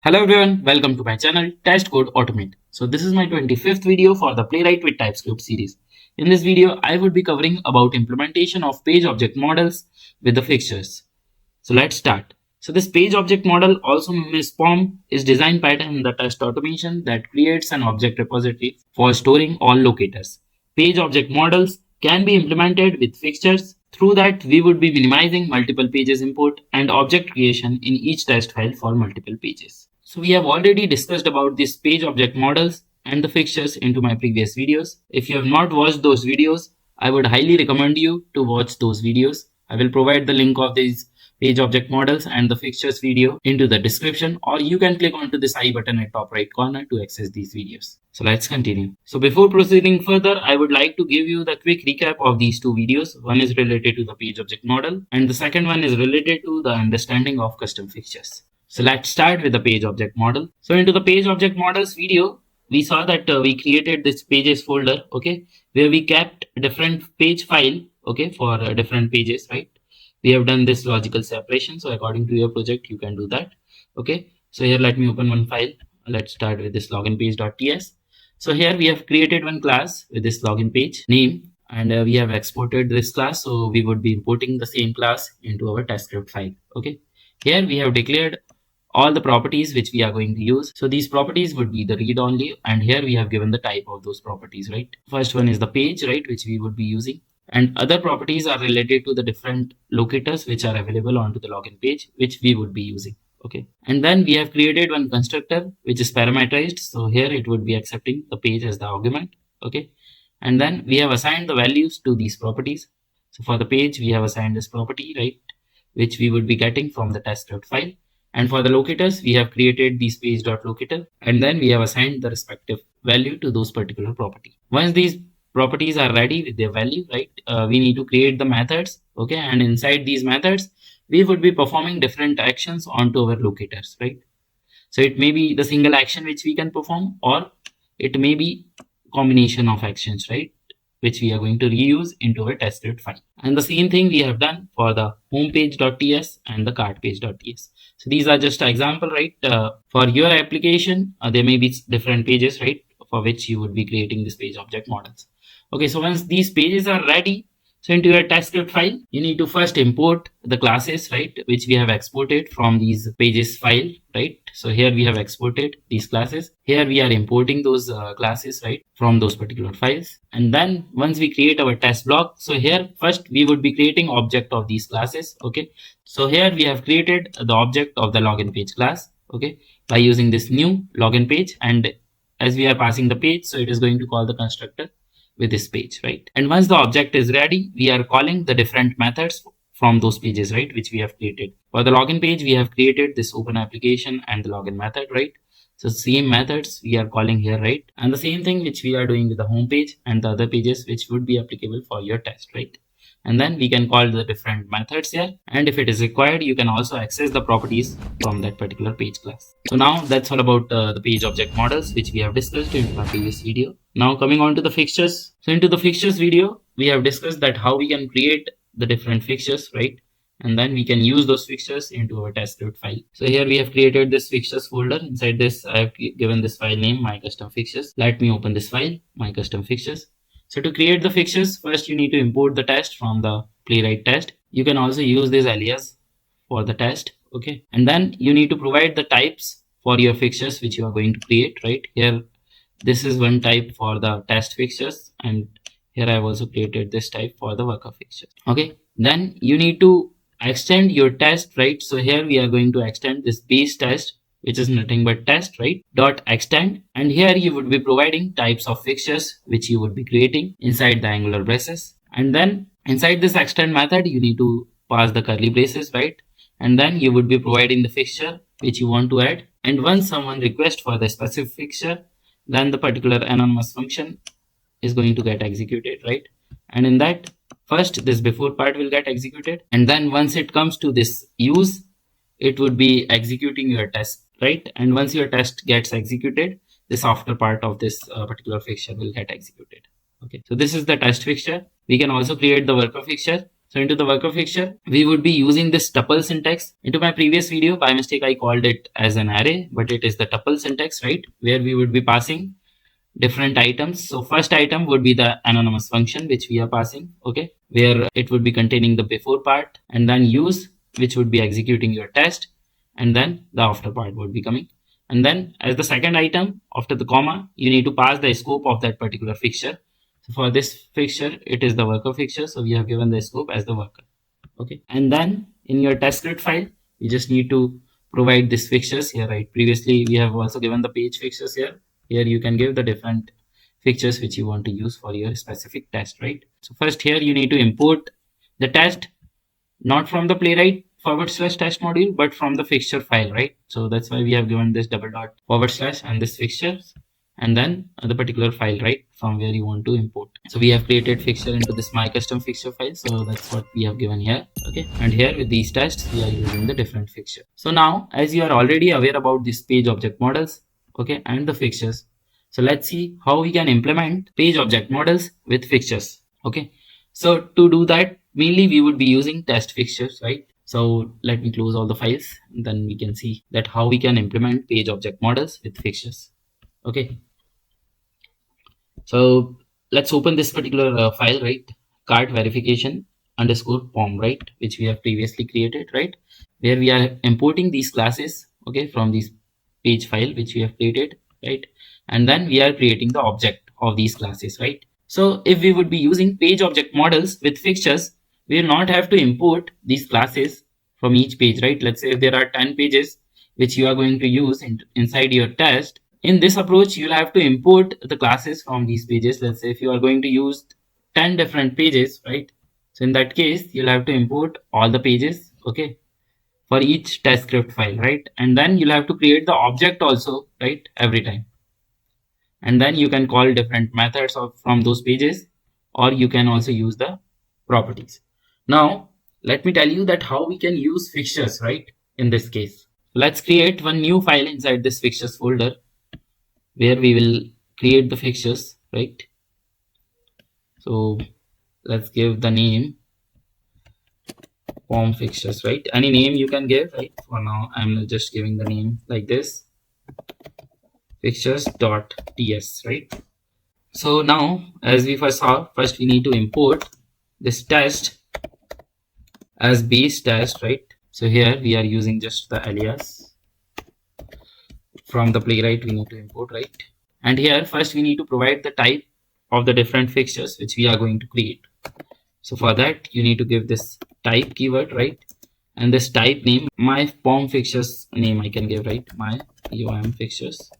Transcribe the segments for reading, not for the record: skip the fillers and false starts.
Hello everyone, welcome to my channel Test Code Automate. So this is my 25th video for the Playwright with TypeScript series. In this video, I would be covering about implementation of page object models with the fixtures. So let's start. So this page object model, also known as POM, is design pattern in the test automation that creates an object repository for storing all locators. Page object models can be implemented with fixtures. Through that, we would be minimizing multiple pages import and object creation in each test file for multiple pages. So we have already discussed about these page object models and the fixtures into my previous videos. If you have not watched those videos, I would highly recommend you to watch those videos. I will provide the link of these page object models and the fixtures video into the description, or you can click onto this I button at top right corner to access these videos. So let's continue. So before proceeding further, I would like to give you the quick recap of these two videos. One is related to the page object model and the second one is related to the understanding of custom fixtures. So let's start with the page object model. So into the page object models video, we saw that we created this pages folder, okay, where we kept different page file, okay, for different pages, right? We have done this logical separation. So according to your project, you can do that. Okay. So here, let me open one file. Let's start with this login page.ts. So here we have created one class with this login page name, and we have exported this class. So we would be importing the same class into our test script file. Okay. Here we have declared all the properties which we are going to use. So these properties would be the read only, and here we have given the type of those properties, right? First one is the page, right, which we would be using, and other properties are related to the different locators which are available onto the login page, which we would be using. Okay, and then we have created one constructor which is parameterized. So here it would be accepting the page as the argument. Okay, and then we have assigned the values to these properties. So for the page, we have assigned this property, right, which we would be getting from the test script file. And for the locators, we have created these page.locator, and then we have assigned the respective value to those particular property. Once these properties are ready with their value, right, we need to create the methods. Okay, and inside these methods, we would be performing different actions onto our locators, right? So it may be the single action which we can perform, or it may be combination of actions, right, which we are going to reuse into our test script file. And the same thing we have done for the homepage.ts and the cartpage.ts. So these are just an example, right? For your application, there may be different pages, right, for which you would be creating this page object models. Okay, so once these pages are ready, so into your test script file, you need to first import the classes, right, which we have exported from these pages file, right? So here we have exported these classes. Here we are importing those classes, right, from those particular files. And then once we create our test block, so here first we would be creating object of these classes. Okay, so here we have created the object of the login page class, okay, by using this new login page. And as we are passing the page, so it is going to call the constructor with this page, right? And once the object is ready, we are calling the different methods from those pages, right, which we have created. For the login page, we have created this open application and the login method, right? So same methods we are calling here, right? And the same thing which we are doing with the home page and the other pages which would be applicable for your test, right? And then we can call the different methods here, and if it is required, you can also access the properties from that particular page class. So now that's all about the page object models which we have discussed in our previous video. Now coming on to the fixtures. So into the fixtures video, we have discussed that how we can create the different fixtures, right? And then we can use those fixtures into our test script file. So here we have created this fixtures folder. Inside this, I have given this file name, my custom fixtures. Let me open this file, my custom fixtures. So to create the fixtures, first you need to import the test from the Playwright test. You can also use this alias for the test. Okay, and then you need to provide the types for your fixtures which you are going to create, right? Here, this is one type for the test fixtures, and here I have also created this type for the worker fixture. Okay, then you need to extend your test, right? So here we are going to extend this base test, which is nothing but test, right, dot extend. And here you would be providing types of fixtures which you would be creating inside the angular braces. And then inside this extend method, you need to pass the curly braces, right? And then you would be providing the fixture which you want to add. And once someone requests for the specific fixture, then the particular anonymous function is going to get executed, right? And in that, first this before part will get executed, and then once it comes to this use, it would be executing your test, right? And once your test gets executed, this after part of this particular fixture will get executed. Okay, so this is the test fixture. We can also create the worker fixture So into the worker fixture, we would be using this tuple syntax. Into my previous video, by mistake, I called it as an array, but it is the tuple syntax, right? Where we would be passing different items. So first item would be the anonymous function, which we are passing, okay, where it would be containing the before part, and then use, which would be executing your test, and then the after part would be coming. And then as the second item after the comma, you need to pass the scope of that particular fixture. So for this fixture, it is the worker fixture. So we have given the scope as the worker. Okay. And then in your test script file, you just need to provide these fixtures here, right? Previously, we have also given the page fixtures here. Here you can give the different fixtures which you want to use for your specific test, right? So first here you need to import the test, not from the Playwright /test module, but from the fixture file, right? So that's why we have given this double dot / and this fixtures, and then the particular file, right, from where you want to import. So we have created fixture into this my custom fixture file. So that's what we have given here. Okay. And here with these tests, we are using the different fixture. So now, as you are already aware about this page object models, okay, and the fixtures. So let's see how we can implement page object models with fixtures. Okay. So to do that, mainly we would be using test fixtures, right? So let me close all the files, and then we can see that how we can implement page object models with fixtures. Okay. So let's open this particular file, right? Cart verification _ POM, right? Which we have previously created, right? Where we are importing these classes, okay, from this page file, which we have created, right? And then we are creating the object of these classes, right? So if we would be using page object models with fixtures, we will not have to import these classes from each page, right? Let's say if there are 10 pages which you are going to use inside your test. In this approach, you'll have to import the classes from these pages. Let's say if you are going to use 10 different pages, right? So in that case, you'll have to import all the pages, okay, for each test script file, right? And then you'll have to create the object also, right, every time. And then you can call different methods from those pages, or you can also use the properties. Now, let me tell you that how we can use fixtures, right, in this case. Let's create one new file inside this fixtures folder, where we will create the fixtures, right? So let's give the name POM Fixtures, right? Any name you can give, right? For now, I'm just giving the name like this, fixtures.ts, right? So now, as we first saw, first we need to import this test as base test, right? So here we are using just the alias from the Playwright. We need to import, right? And here first we need to provide the type of the different fixtures which we are going to create. So for that, you need to give this type keyword, right? And this type name, my POM fixtures name I can give, right? My POM fixtures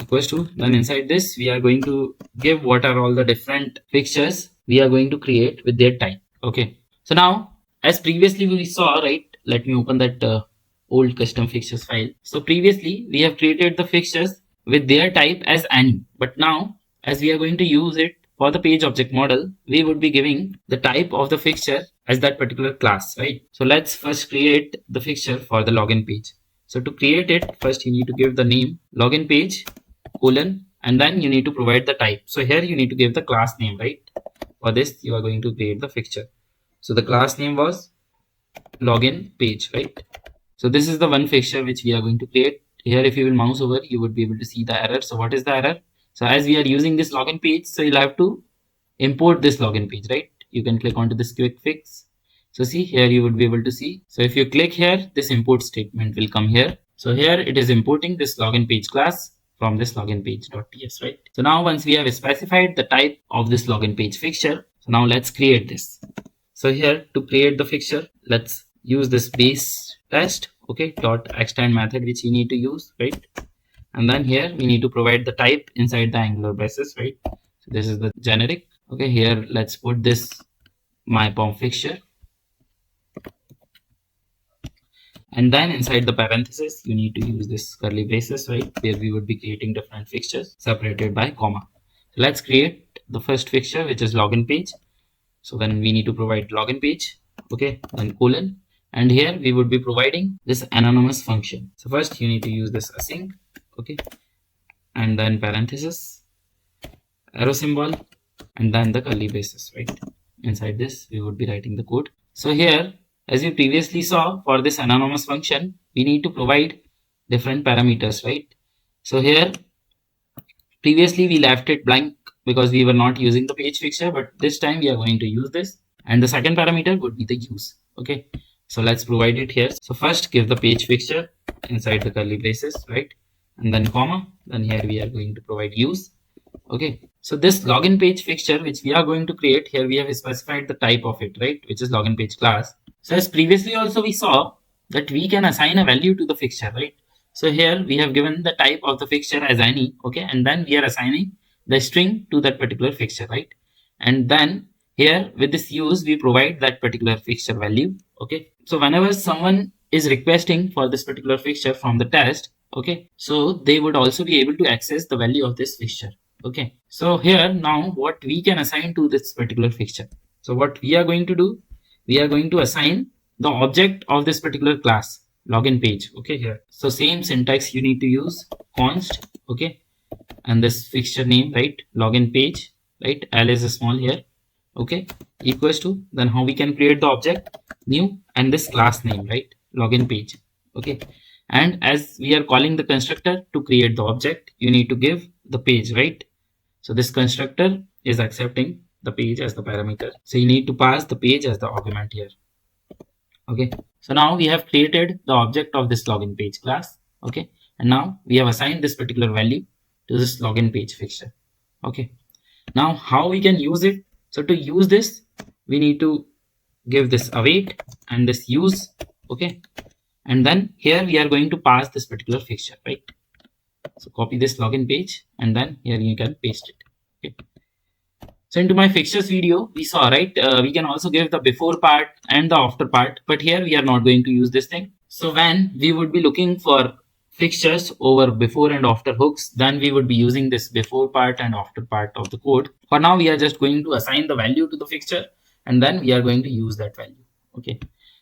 equals to, then inside this we are going to give what are all the different fixtures we are going to create with their type. Okay. So now, as previously we saw, right? Let me open that old custom fixtures file. So previously we have created the fixtures with their type as any, but now as we are going to use it for the page object model, we would be giving the type of the fixture as that particular class, right? So let's first create the fixture for the login page. So to create it, first you need to give the name login page colon, and then you need to provide the type. So here you need to give the class name, right? For this, you are going to create the fixture. So the class name was login page, right? So this is the one fixture which we are going to create. Here, if you will mouse over, you would be able to see the error. So what is the error? So as we are using this login page, so you'll have to import this login page, right? You can click onto this quick fix. So see here, you would be able to see. So if you click here, this import statement will come here. So here it is importing this login page class from this login page.ts, right? So now once we have specified the type of this login page fixture, so now let's create this. So here to create the fixture, let's use this base test, okay, dot extend method which you need to use, right? And then here we need to provide the type inside the angular braces, right? So this is the generic. Okay, here let's put this my POM fixture. And then inside the parenthesis, you need to use this curly braces, right? Where we would be creating different fixtures separated by comma. So let's create the first fixture, which is login page. So then we need to provide login page, okay, then colon. And here we would be providing this anonymous function. So first you need to use this async, okay, and then parenthesis, arrow symbol, and then the curly braces, right? inside this we would be writing the code. So here, as we previously saw, for this anonymous function, we need to provide different parameters, right? So here, previously we left it blank because we were not using the page fixture, but this time we are going to use this. And the second parameter would be the use. Okay, so let's provide it here. So first give the page fixture inside the curly braces, right? And then comma, then here we are going to provide use. Okay, so this login page fixture which we are going to create here, we have specified the type of it, right, which is login page class. So as previously also we saw that we can assign a value to the fixture, right? So here we have given the type of the fixture as any, okay, and then we are assigning the string to that particular fixture, right? And then here with this use we provide that particular fixture value. Okay, so whenever someone is requesting for this particular fixture from the test, okay, so they would also be able to access the value of this fixture. Okay, so here now what we can assign to this particular fixture. So what we are going to do, we are going to assign the object of this particular class, login page. Okay, here, so same syntax you need to use, const, okay, and this fixture name, right, login page, right, L is small here, okay, equals to, then how we can create the object, new, and this class name, right, login page. Okay, and as we are calling the constructor to create the object, you need to give the page, right? So this constructor is accepting the page as the parameter, so you need to pass the page as the argument here. Okay, so now we have created the object of this login page class. Okay, and now we have assigned this particular value to this login page fixture. Okay, now how we can use it? So to use this, we need to give this await and this use. Okay, and then here we are going to pass this particular fixture, right? So copy this login page and then here you can paste it. Okay, so into my fixtures video we saw, right, we can also give the before part and the after part, but here we are not going to use this thing. So when we would be looking for fixtures over before and after hooks, then we would be using this before part and after part of the code. For now we are just going to assign the value to the fixture and then we are going to use that value. Okay,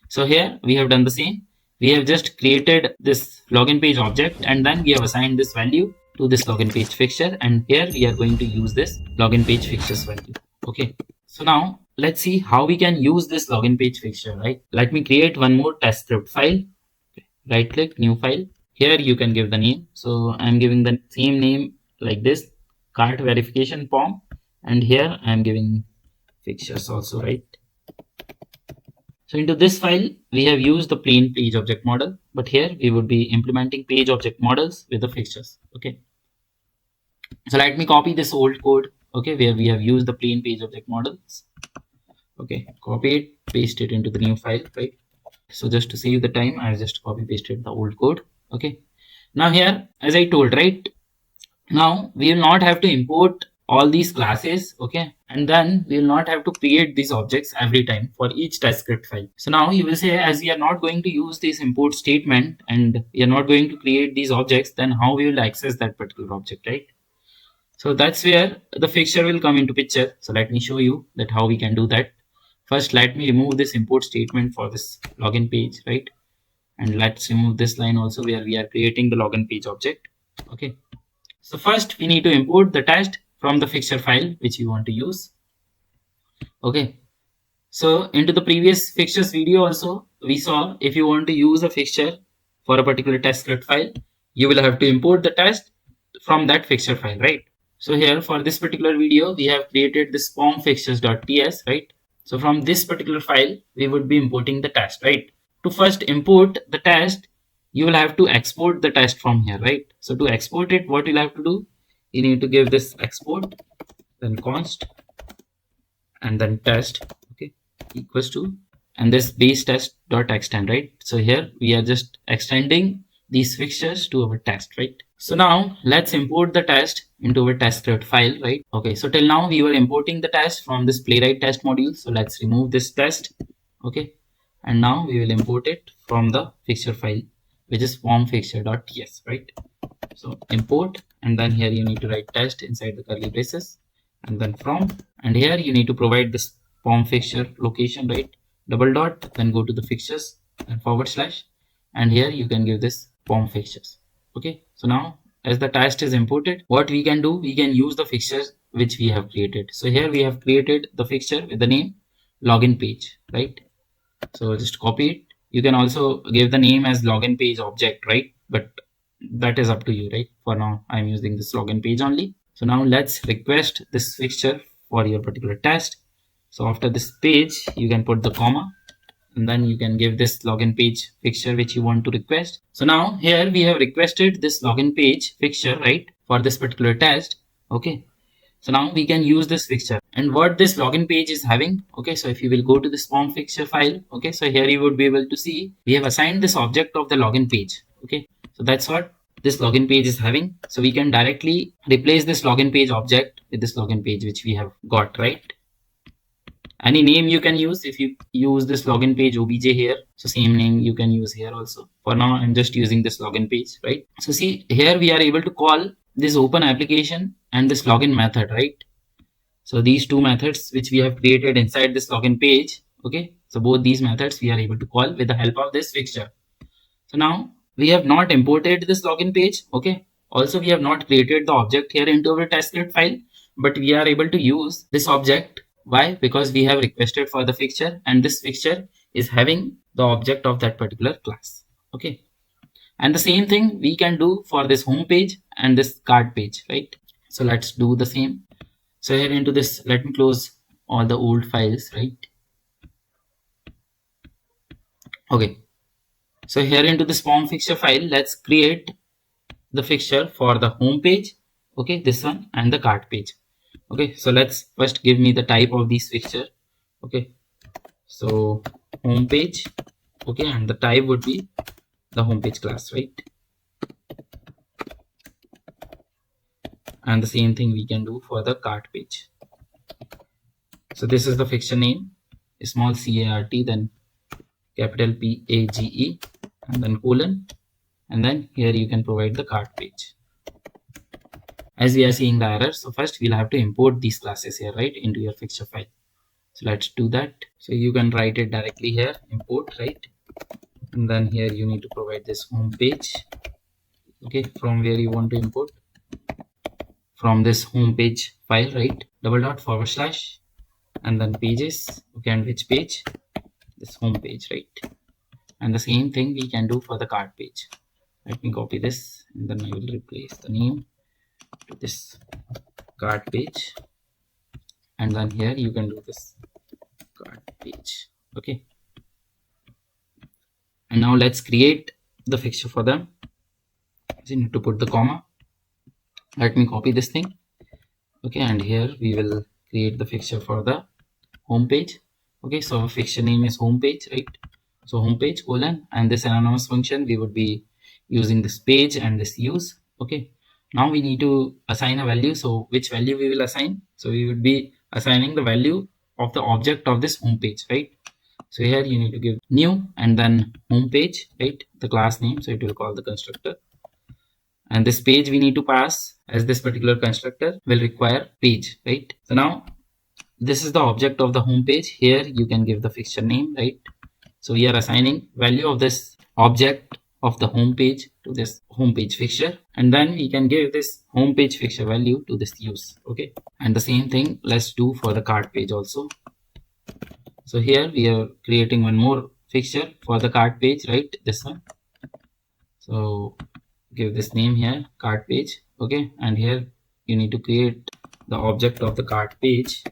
so here we have done the same. We have just created this login page object and then we have assigned this value to this login page fixture, and here we are going to use this login page fixtures value. Okay, so now let's see how we can use this login page fixture, right? Let me create one more test script file. Right click, new file. Here you can give the name. So I'm giving the same name like this, cart verification POM, and here I'm giving fixtures also, right? So into this file, we have used the plain page object model, but here we would be implementing page object models with the fixtures. Okay, so let me copy this old code, okay, where we have used the plain page object models. Okay, copy it, paste it into the new file, right? So just to save the time, I just copy pasted the old code. Okay, now here, as I told, right, now we will not have to import all these classes, okay, and then we will not have to create these objects every time for each test script file. So now you will say, as we are not going to use this import statement and we are not going to create these objects, then how we will access that particular object, right? So that's where the fixture will come into picture. So let me show you that how we can do that. First, let me remove this import statement for this login page, right? And let's remove this line also where we are creating the login page object. Okay, so first we need to import the test from the fixture file which we want to use. Okay, so into the previous fixtures video also we saw, if you want to use a fixture for a particular test script file, you will have to import the test from that fixture file, right? So here for this particular video we have created this POM fixtures.ts, right? So from this particular file we would be importing the test, right? To first import the test, you will have to export the test from here, right? So to export it, what you'll have to do, you need to give this export, then const, and then test, okay, equals to, and this base test dot extend, right? So here we are just extending these fixtures to our test, right? So now let's import the test into our test script file, right? Okay, so till now we were importing the test from this Playwright test module. So let's remove this test, okay, and now we will import it from the fixture file, which is POM fixture.ts, right? So import, and then here you need to write test inside the curly braces, and then from, and here you need to provide this POM fixture location, right? Double dot, then go to the fixtures and forward slash, and here you can give this POM fixtures. Okay, so now as the test is imported, what we can do, we can use the fixtures which we have created. So here we have created the fixture with the name login page, right? So just copy it. You can also give the name as login page object, right? But that is up to you, right? For now, I'm using this login page only. So now let's request this fixture for your particular test. So after this page, you can put the comma, and then you can give this login page fixture which you want to request. So now here we have requested this login page fixture, right, for this particular test. Okay. So now we can use this fixture, and what this login page is having. Okay, so if you will go to this POM fixture file, okay, so here you would be able to see we have assigned this object of the login page. Okay, so that's what this login page is having. So we can directly replace this login page object with this login page which we have got, right? Any name you can use if you use this login page obj here. So same name you can use here also. For now, I'm just using this login page, right? So see here we are able to call this open application and this login method, right? So these two methods which we have created inside this login page. Okay, so both these methods we are able to call with the help of this fixture. So now we have not imported this login page. Okay, also we have not created the object here into our test script file, but we are able to use this object. Why? Because we have requested for the fixture, and this fixture is having the object of that particular class. Okay, and the same thing we can do for this home page and this card page, right? So let's do the same. So here into this, let me close all the old files, right? Okay, so here into this POM fixture file, let's create the fixture for the home page. Okay, this one, and the card page. Okay, so let's first give me the type of these fixture. Okay, so home page. Okay, and the type would be the home page class, right? And the same thing we can do for the cart page. So this is the fixture name, small cart, then capital PAGE, and then colon, and then here you can provide the cart page. As we are seeing the error, so first we'll have to import these classes here, right, into your fixture file. So let's do that. So you can write it directly here, import, right, and then here you need to provide this home page. Okay, from where you want to import, from this home page file, right, // and then pages. Okay, and which page? This home page, right? And the same thing we can do for the card page. Let me copy this, and then I will replace the name to this card page, and then here you can do this card page. Okay, and now let's create the fixture for them. So you need to put the comma. Let me copy this thing. Okay, and here we will create the fixture for the home page. Okay, so fixture name is home page, right? So home page colon, and this anonymous function we would be using this page and this use. Okay, now we need to assign a value. So which value we will assign? So we would be assigning the value of the object of this home page, right? So here you need to give new and then home page, right, the class name, so it will call the constructor. And this page we need to pass, as this particular constructor will require page, right? So now this is the object of the home page. Here you can give the fixture name, right? So we are assigning value of this object of the home page to this home page fixture, and then we can give this home page fixture value to this use. Okay, and the same thing let's do for the card page also. So here we are creating one more fixture for the card page, right, this one. So give this name here, card page. Okay, and here you need to create the object of the card page.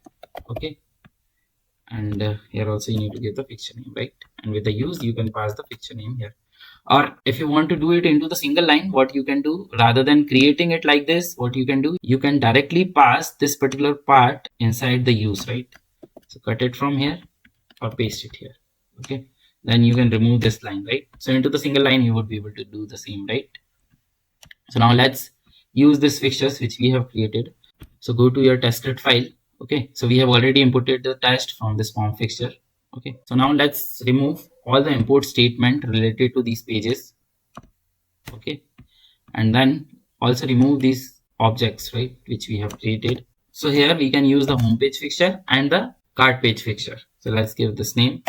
Okay, and here also you need to give the fixture name, right? And with the use you can pass the fixture name here. Or if you want to do it into the single line, what you can do, rather than creating it like this, what you can do, you can directly pass this particular part inside the use, right? So cut it from here or paste it here. Okay, then you can remove this line, right? So into the single line you would be able to do the same, right? So now let's use this fixtures which we have created. So go to your test script file. Okay, so we have already imported the test from this POM fixture. Okay, so now let's remove all the import statement related to these pages. Okay, and then also remove these objects, right, which we have created. So here we can use the home page fixture and the card page fixture. So let's give this name,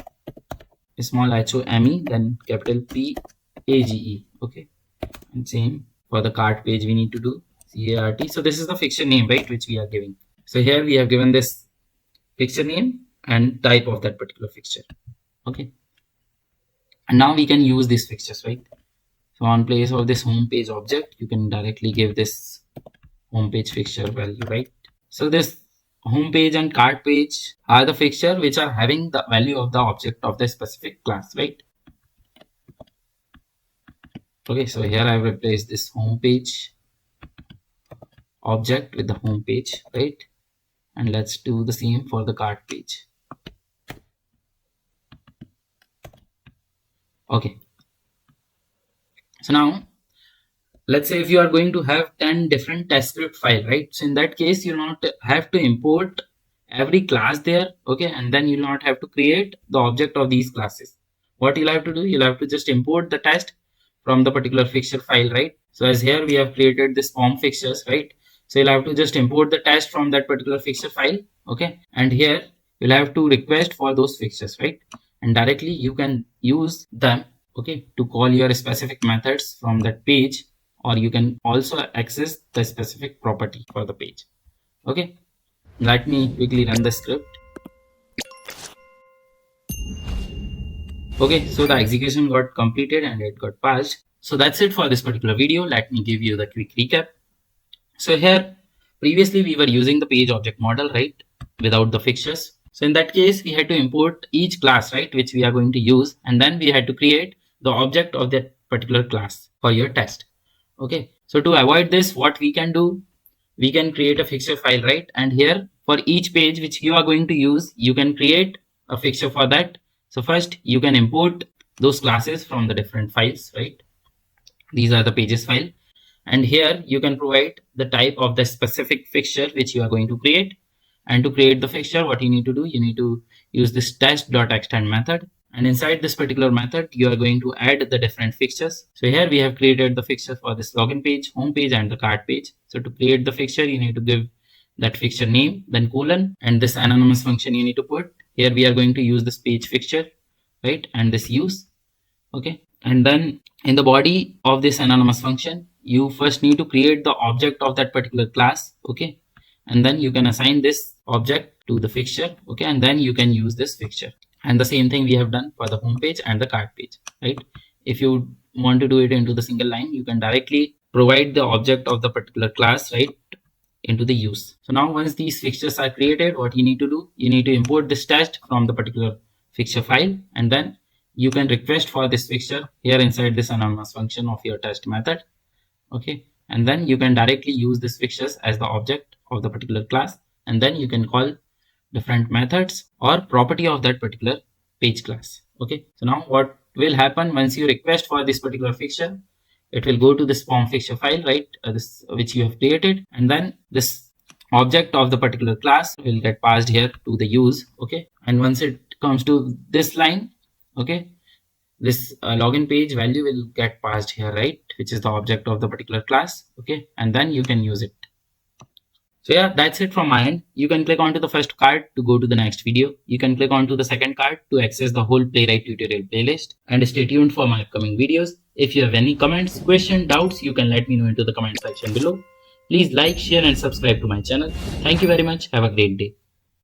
small HOME, then capital PAGE. Okay, and same for the card page we need to do CART. So this is the fixture name, right, which we are giving. So here we have given this fixture name and type of that particular fixture. Okay, and now we can use these fixtures, right? So on place of this home page object, you can directly give this home page fixture value, right? So this home page and cart page are the fixture which are having the value of the object of the specific class, right? Okay, so here I have replaced this home page object with the home page, right? And let's do the same for the cart page. Okay, so now let's say if you are going to have 10 different test script file, right? So in that case, you not have to import every class there, okay? And then you'll not have to create the object of these classes. What you'll have to do, you'll have to just import the test from the particular fixture file, right? So as here we have created this POM fixtures, right? So you'll have to just import the test from that particular fixture file, okay? And here you'll have to request for those fixtures, right? And directly you can use them, okay, to call your specific methods from that page, or you can also access the specific property for the page. Okay, let me quickly run the script. Okay, so the execution got completed and it got passed. So that's it for this particular video. Let me give you the quick recap. So here previously we were using the page object model, right, without the fixtures. So in that case we had to import each class, right, which we are going to use, and then we had to create the object of that particular class for your test. Okay, so to avoid this, what we can do, we can create a fixture file, right? And here for each page which you are going to use, you can create a fixture for that. So first you can import those classes from the different files, right? These are the pages file, and here you can provide the type of the specific fixture which you are going to create. And to create the fixture, what you need to do, you need to use this test.extend method. And inside this particular method, you are going to add the different fixtures. So here we have created the fixture for this login page, home page, and the cart page. So to create the fixture, you need to give that fixture name, then colon, and this anonymous function you need to put. Here we are going to use this page fixture, right? And this use, okay? And then in the body of this anonymous function, you first need to create the object of that particular class, okay? And then you can assign this object to the fixture, okay? And then you can use this fixture. And the same thing we have done for the home page and the cart page, right? If you want to do it into the single line, you can directly provide the object of the particular class, right, into the use. So now once these fixtures are created, what you need to do, you need to import this test from the particular fixture file, and then you can request for this fixture here inside this anonymous function of your test method, okay? And then you can directly use this fixtures as the object of the particular class, and then you can call different methods or property of that particular page class, okay? So now what will happen once you request for this particular fixture, it will go to this POM fixture file, right, this which you have created, and then this object of the particular class will get passed here to the use, okay? And once it comes to this line, okay, this login page value will get passed here, right, which is the object of the particular class, okay? And then you can use it. So yeah, that's it from my end. You can click onto the first card to go to the next video. You can click onto the second card to access the whole Playwright tutorial playlist. And stay tuned for my upcoming videos. If you have any comments, questions, doubts, you can let me know into the comment section below. Please like, share and subscribe to my channel. Thank you very much. Have a great day.